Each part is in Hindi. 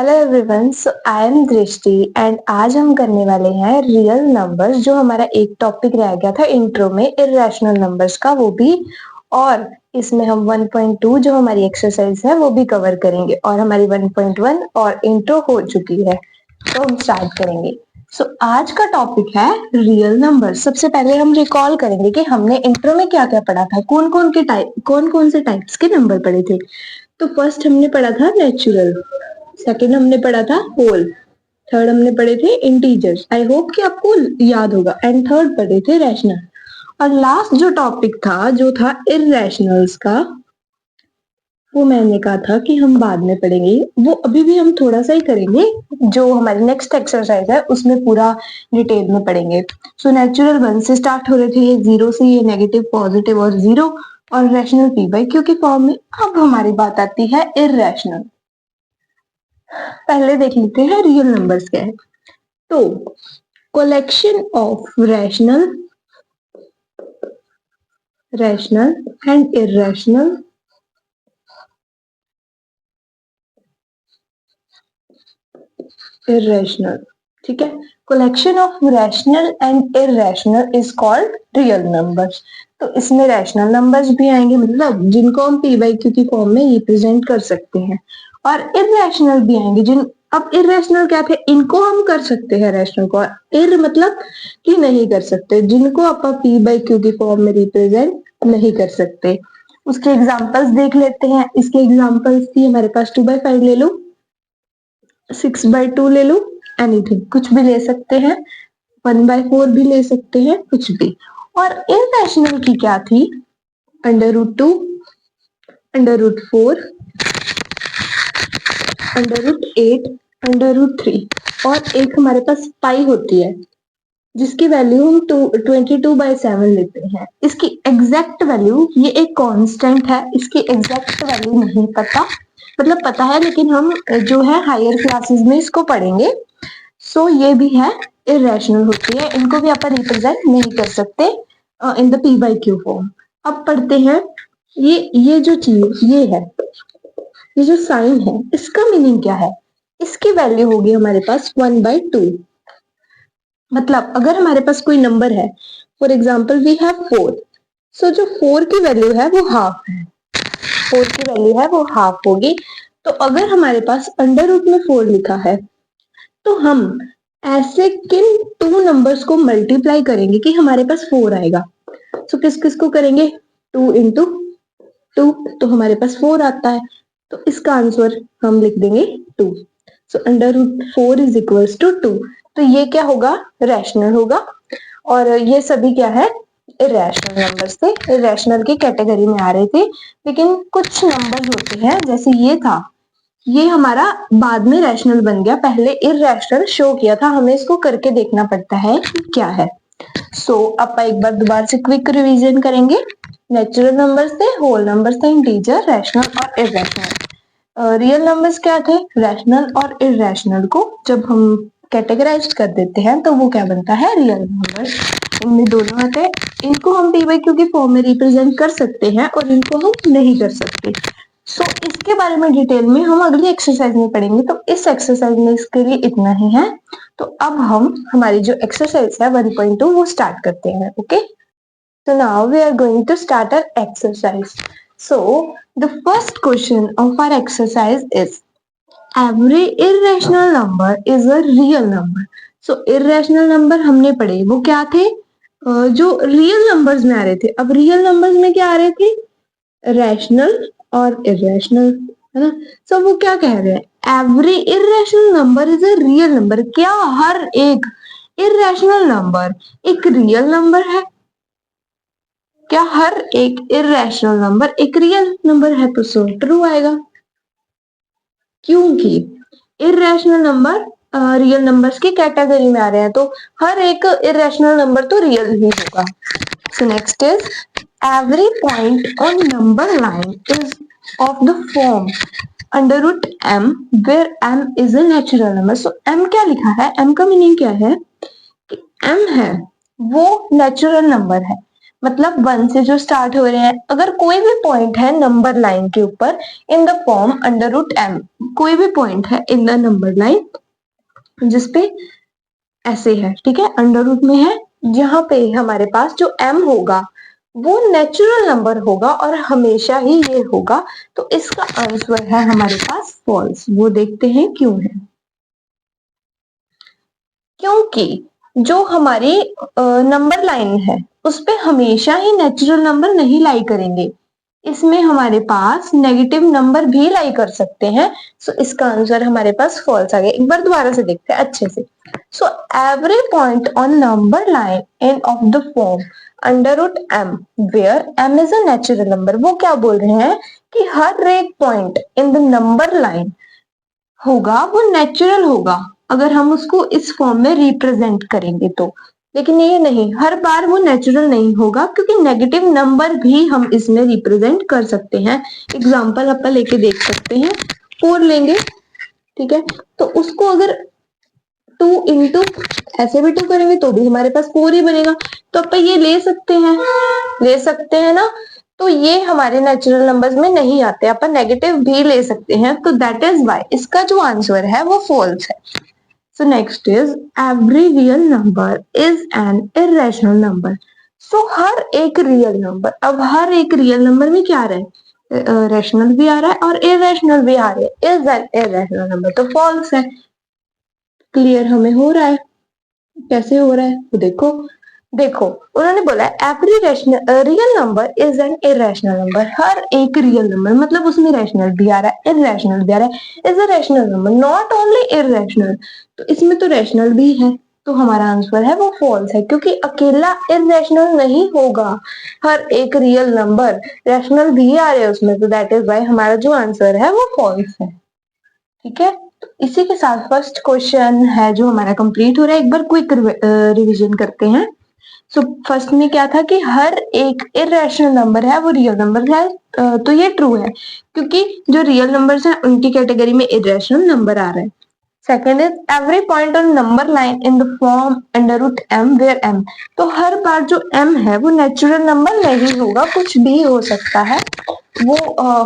Hello everyone, so I am दृष्टि एंड आज हम करने वाले हैं रियल नंबर्स। जो हमारा एक टॉपिक रह गया था इंट्रो में इरेशनल नंबर्स का, वो भी। और इसमें हम 1.2 जो हमारी एक्सरसाइज है वो भी कवर करेंगे, और हमारी 1.1 और इंट्रो हो चुकी है, तो हम स्टार्ट करेंगे। आज का टॉपिक है रियल नंबर्स। सबसे पहले हम रिकॉल करेंगे कि हमने इंट्रो में क्या क्या पढ़ा था, कौन कौन से टाइप्स के नंबर पढ़े थे। तो फर्स्ट हमने पढ़ा था नेचुरल, सेकंड हमने पढ़ा था होल, थर्ड हमने पढ़े थे इंटीजर्स, आई होप कि आपको याद होगा, एंड थर्ड पढ़े थे रैशनल। और लास्ट जो टॉपिक था जो था इररेशनल्स का, वो मैंने कहा था कि हम बाद में पढ़ेंगे, वो अभी भी हम थोड़ा सा ही करेंगे। जो हमारी नेक्स्ट एक्सरसाइज है उसमें पूरा डिटेल में पढ़ेंगे। सो नेचुरल 1 से स्टार्ट हो रहे थे, ये 0 से, ये नेगेटिव, पॉजिटिव और जीरो, और रैशनल पी बाई क्यू के फॉर्म में। अब हमारी बात आती है इररेशनल। पहले देख लेते हैं रियल नंबर्स क्या है। तो collection of rational and irrational ठीक है। Collection of rational and irrational is called real numbers. तो इसमें रैशनल नंबर्स भी आएंगे, मतलब जिनको हम पी बाई क्यू की फॉर्म में रिप्रेजेंट कर सकते हैं, और इरेशनल भी आएंगे जिन। अब इरेशनल क्या थे, इनको हम कर सकते हैं रैशनल को, इर मतलब कि नहीं कर सकते, जिनको आप पी बाई क्यू की फॉर्म में रिप्रेजेंट नहीं कर सकते। उसके एग्जांपल्स देख लेते हैं। इसके एग्जांपल्स थी हमारे पास 2/5 ले लो, 6/2 ले लो, एनीथिंग, कुछ भी ले सकते हैं, 1/4 भी ले सकते हैं, कुछ भी। और इरेशनल की क्या थी, √2, √4, √8, √3, और एक हमारे पास पाई होती है जिसकी वैल्यू हम 22/7 लेते हैं। इसकी एग्जैक्ट वैल्यू, ये एक कांस्टेंट है, इसकी एग्जैक्ट वैल्यू नहीं पता, मतलब पता है लेकिन हम जो है हायर क्लासेस में इसको पढ़ेंगे। सो ये भी है, इरेशनल होती है, इनको भी आप रिप्रेजेंट नहीं कर सकते in the P by Q form. अब पढ़ते हैं, ये जो चीज ये है, ये जो साइन है, इसका मीनिंग क्या है। इसकी वैल्यू होगी हमारे पास 1/2। मतलब अगर हमारे पास कोई नंबर है, फॉर एग्जाम्पल वी हैव 4, सो जो 4 की वैल्यू है वो हाफ है, 4 की वैल्यू है वो हाफ होगी। तो अगर हमारे पास अंडर रूट में 4 लिखा है, तो हम ऐसे किन 2 नंबर्स को मल्टीप्लाई करेंगे कि हमारे पास 4 आएगा। सो किस किस को करेंगे, 2 इंटू 2, तो हमारे पास 4 आता है। तो इसका आंसर हम लिख देंगे 2। सो √4 इज इक्वल्स टू 2। तो ये क्या होगा, रैशनल होगा। और ये सभी क्या है, इरेशनल नंबर्स थे, इरेशनल की कैटेगरी में आ रहे थे। लेकिन कुछ नंबर्स होते हैं, जैसे ये था, ये हमारा बाद में रैशनल बन गया, पहले इरेशनल शो किया था, हमें इसको करके देखना पड़ता है कि क्या है। आप एक बार दोबारा से क्विक रिवीजन करेंगे। नेचुरल नंबर्स थे, होल नंबर्स थे, इंटीजर, रैशनल और इरेशनल। रियल नंबर्स क्या थे, रैशनल और इरेशनल को जब हम कैटेगराइज कर देते हैं तो वो क्या बनता है, रियल नंबर्स। इनमें दोनों आते हैं, इनको हम पी बाई क्यू की फॉर्म में रिप्रेजेंट कर सकते हैं और इनको हम नहीं कर सकते। इसके बारे में डिटेल में हम अगली एक्सरसाइज में पढ़ेंगे। तो इस एक्सरसाइज में इसके लिए इतना ही है। तो अब हम हमारी जो एक्सरसाइज है 1.2 वो स्टार्ट करते हैं। Okay, so now we are going to start our exercise. So the first question of our exercise is, every irrational number is a real number. So irrational number हमने पढ़े, वो क्या थे, जो रियल नंबर्स में आ रहे थे। अब रियल नंबर्स में क्या आ रहे थे, रैशनल और इरेशनल, है ना। सो वो क्या कह रहे हैं, every irrational number is a real number. क्या हर एक इरेशनल नंबर एक रियल नंबर है, क्या हर एक इरेशनल नंबर एक रियल नंबर है, तो सो ट्रू आएगा, क्योंकि इरेशनल नंबर रियल नंबर्स की कैटेगरी में आ रहे हैं, तो हर एक इरेशनल नंबर तो रियल ही होगा। सो next is, every point on number line is of the form √m where m is a natural number. So m क्या लिखा है, m का मीनिंग क्या है कि m है वो नेचुरल नंबर है, मतलब 1 से जो स्टार्ट हो रहे हैं, अगर कोई भी पॉइंट है नंबर लाइन के ऊपर in the form under root M, कोई भी पॉइंट है इन द नंबर लाइन जिसपे ऐसे है, ठीक है, अंडर रूट में है, जहां पे हमारे पास जो m होगा वो नेचुरल नंबर होगा और हमेशा ही ये होगा, तो इसका आंसर है हमारे पास फॉल्स। वो देखते हैं क्यों है। क्योंकि जो हमारी नंबर लाइन है उस पे हमेशा ही नेचुरल नंबर नहीं लाई करेंगे, इसमें हमारे पास नेगेटिव नंबर भी लाई कर सकते हैं। सो इसका आंसर हमारे पास फॉल्स आ गया। एक बार दोबारा से देखते हैं अच्छे से। So every point on number line in of the form under root M where M is a natural number, वो क्या बोल रहे हैं कि हर एक point in the number line होगा वो नेचुरल होगा अगर हम उसको इस फॉर्म में रिप्रेजेंट करेंगे तो। लेकिन ये नहीं, हर बार वो नेचुरल नहीं होगा क्योंकि नेगेटिव नंबर भी हम इसमें रिप्रेजेंट कर सकते हैं। एग्जांपल अपन लेके देख सकते हैं, 4 लेंगे, ठीक है, तो उसको अगर 2 इंटू ऐसे भी 2 करेंगे तो भी हमारे पास 4 ही बनेगा, तो अपन ये ले सकते हैं ना। तो ये हमारे नेचुरल नंबर्स में नहीं आते, अपन नेगेटिव भी ले सकते हैं, तो दैट इज वाई इसका जो आंसर है वो फॉल्स है। So next is every real number is an irrational number. So हर एक रियल नंबर, अब हर एक रियल नंबर में क्या आ रहा है, रैशनल भी आ रहा है और इरेशनल भी आ रहा है, इज एन इरेशनल नंबर, तो फॉल्स है। क्लियर हमें हो रहा है कैसे हो रहा है, तो देखो देखो उन्होंने बोला every real number is an irrational number, हर एक रियल नंबर मतलब उसमें रैशनल भी आ रहा है इरेशनल भी आ रहा है, is a rational number not only irrational, तो इसमें तो रैशनल भी है, तो हमारा आंसर है वो फॉल्स है क्योंकि अकेला इरेशनल नहीं होगा, हर एक रियल नंबर रैशनल भी आ रहे हैं उसमें, तो दैट इज वाई हमारा जो आंसर है वो फॉल्स है। ठीक है, तो इसी के साथ फर्स्ट क्वेश्चन है जो हमारा कंप्लीट हो रहा है। एक बार क्विक रिवीजन करते हैं। सो फर्स्ट में क्या था कि हर एक इरेशनल नंबर है वो रियल नंबर है, तो ये ट्रू है क्योंकि जो रियल नंबर्स हैं उनकी कैटेगरी में इरेशनल नंबर आ रहा है। Second is every point on number line in the form under root M where M, तो हर बार जो एम है वो नेचुरल नंबर नहीं होगा, कुछ भी हो सकता है, वो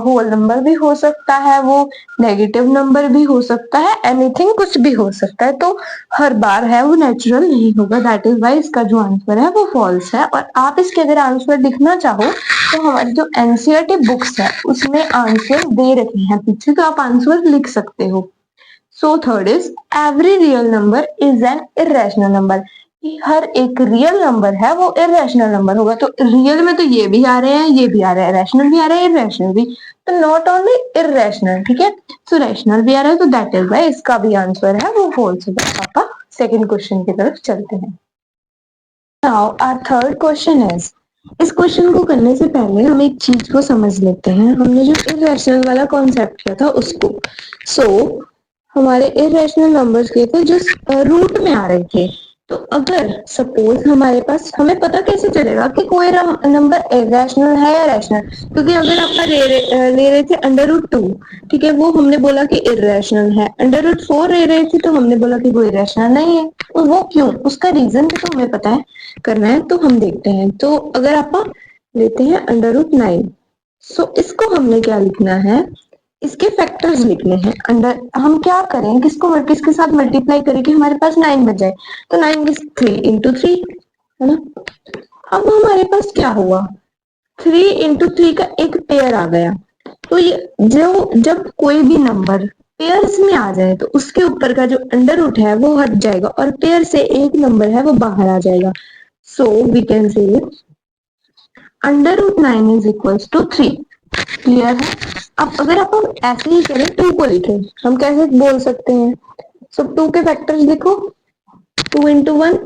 होल नंबर भी हो सकता है, वो नेगेटिव नंबर भी हो सकता है, एनीथिंग कुछ भी हो सकता है, तो हर बार है वो नेचुरल नहीं होगा, दैट इज वाई इसका जो आंसर है वो फॉल्स है। और आप इसके अगर आंसर लिखना चाहो तो हमारी जो एनसीईआरटी बुक्स है उसमें आंसर दे रखे हैं पीछे, तो आप आंसर लिख सकते हो। So third is every real number is an irrational number, कि हर एक रियल नंबर है वो इरेशनल नंबर होगा, तो रियल में तो ये भी आ रहे हैं ये भी आ रहा है, रैशनल भी आ रहा है इरेशनल भी, तो नॉट ओनली इरेशनल, ठीक है, सो रैशनल भी आ रहा है, तो दैट इज वाई इसका भी आंसर है वो फॉल्स होगा। पापा सेकंड क्वेश्चन की तरफ चलते हैं। Now our third question is, इस क्वेश्चन को करने से पहले हम एक चीज को समझ लेते हैं, हमने जो इरेशनल वाला कॉन्सेप्ट किया था उसको। हमारे इरेशनल नंबर्स के थे जो रूट में आ रहे थे, तो अगर सपोज हमारे पास, हमें पता कैसे चलेगा कि कोई नंबर इरेशनल है या रैशनल, क्योंकि अगर आप ले रहे थे अंडर रूट 2, ठीक है, वो हमने बोला कि इरेशनल है, अंडर रूट 4 ले रहे थे तो हमने बोला कि वो इरेशनल नहीं है, तो वो क्यों, उसका रीजन भी तो हमें पता है करना है, तो हम देखते हैं। तो अगर आप लेते हैं अंडर रूट 9, सो इसको हमने क्या लिखना है, इसके फैक्टर्स लिखने हैं। अंडर हम क्या करें, किसके साथ मल्टीप्लाई करें कि हमारे पास 9 बच जाए, तो 9 इज 3 इंटू 3, है ना। अब हमारे पास क्या हुआ, 3 इंटू 3 का एक पेयर आ गया, तो ये जब कोई भी नंबर पेयर्स में आ जाए तो उसके ऊपर का जो अंडर रूट है वो हट जाएगा और पेयर से एक नंबर है वो बाहर आ जाएगा। So we can say under root 9 is equals to 3। Clear है। अब अगर आप ऐसे ही करें 2 को लिखें, हम कैसे बोल सकते हैं, सो 2 के फैक्टर्स देखो, 2 into 1,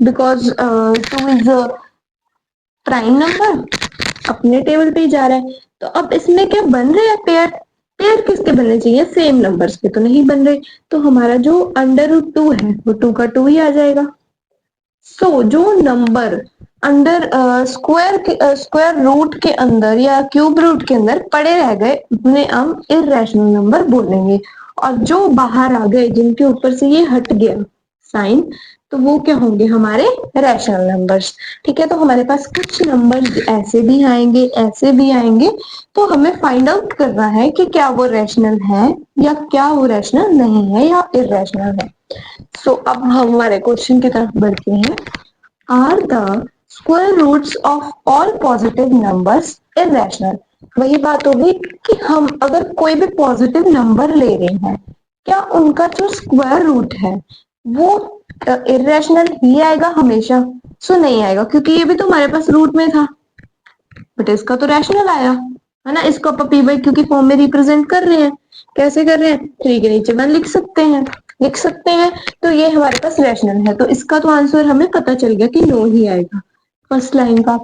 because 2 is prime number, अपने टेबल पे ही जा रहा है, तो अब इसमें क्या बन रहे हैं पेयर, पेयर किसके बनने चाहिए, सेम नंबर्स के तो नहीं बन रहे, तो हमारा जो अंडर रूट 2 है वो 2 का 2 ही आ जाएगा। सो जो नंबर अंडर स्क्वायर रूट के अंदर या क्यूब रूट के अंदर पड़े रह गए उन्हें हम इरेशनल नंबर बोलेंगे, और जो बाहर आ गए जिनके ऊपर से ये हट गया साइन, तो वो क्या होंगे हमारे रैशनल नंबर्स। ठीक है, तो हमारे पास कुछ नंबर्स ऐसे भी आएंगे, ऐसे भी आएंगे, तो हमें फाइंड आउट करना है कि क्या वो रैशनल है या क्या वो रैशनल नहीं है या इररेशनल है। सो अब हम हमारे क्वेश्चन की तरफ बढ़ते हैं। Are the square roots of all positive numbers irrational. वही बात होगी कि हम अगर कोई भी पॉजिटिव नंबर ले रहे हैं, क्या उनका जो स्क्वायर रूट है वो इररेशनल ही आएगा हमेशा? सो नहीं आएगा, क्योंकि ये भी तो हमारे पास रूट में था, बट इसका तो रैशनल आया है ना। इसको आप पी बाई क्यू की फॉर्म में रिप्रेजेंट कर रहे हैं। कैसे कर रहे हैं? 3 के नीचे 1 लिख सकते हैं, लिख सकते हैं। तो ये हमारे पास रैशनल है, तो इसका तो आंसर हमें पता चल गया कि नो ही आएगा फर्स्ट लाइन का।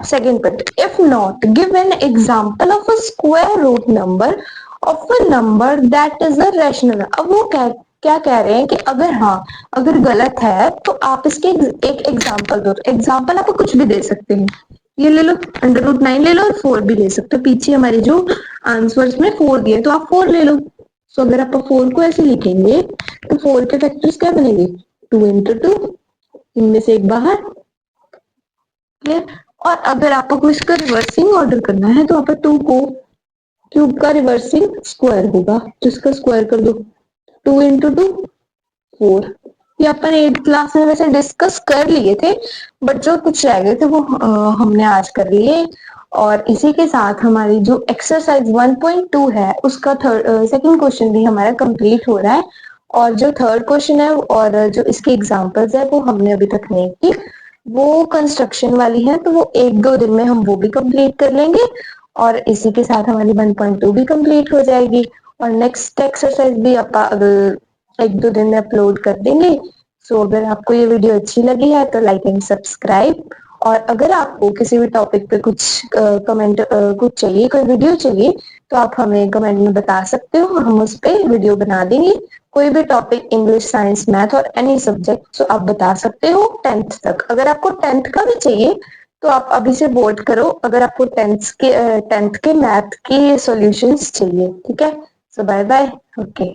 Second point, if not give an example of a square root number of a number that is a rational. अब वो क्या कह रहे हैं कि अगर हाँ, अगर गलत है तो आप इसके एक एग्जाम्पल दो। एग्जाम्पल आप कुछ भी दे सकते हैं, ये ले लो √9 ले लो और 4 भी ले सकते हो। पीछे हमारे जो आंसर्स में 4 दिए तो आप 4 ले लो। सो अगर आप 4 को ऐसे लिखेंगे तो 4 के फैक्टर्स क्या बनेंगे? 2 इंटू 2, इनमें से एक बाहर। क्लियर? और अगर आपको इसका रिवर्सिंग ऑर्डर करना है तो आप 2 को क्यूब का रिवर्सिंग स्क्वायर होगा, तो इसका स्क्वायर कर दो। 2 इंटू 2 4। ये अपन 8th क्लास में वैसे डिस्कस कर लिए थे, बट जो कुछ रह गए थे वो हमने आज कर लिए। और इसी के साथ हमारी जो एक्सरसाइज 1.2 है उसका सेकंड क्वेश्चन भी हमारा कंप्लीट हो रहा है। और जो थर्ड क्वेश्चन है और जो इसके एग्जांपल्स है वो हमने अभी तक नहीं की, वो कंस्ट्रक्शन वाली है, तो वो 1-2 दिन में हम वो भी कंप्लीट कर लेंगे। और इसी के साथ हमारी 1.2 भी कंप्लीट हो जाएगी। और नेक्स्ट एक्सरसाइज भी अगर 1-2 दिन में अपलोड कर देंगे। सो अगर आपको ये वीडियो अच्छी लगी है तो लाइक एंड सब्सक्राइब। और अगर आपको किसी भी टॉपिक पे कुछ कमेंट कुछ चाहिए, कोई वीडियो चाहिए, तो आप हमें कमेंट में बता सकते हो, हम उस पर वीडियो बना देंगे। कोई भी टॉपिक, इंग्लिश, साइंस, मैथ और एनी सब्जेक्ट, तो आप बता सकते हो 10th तक। अगर आपको 10th का भी चाहिए तो आप अभी से वोट करो, अगर आपको 10th के मैथ की सॉल्यूशंस चाहिए। ठीक है, सो बाय बाय। ओके।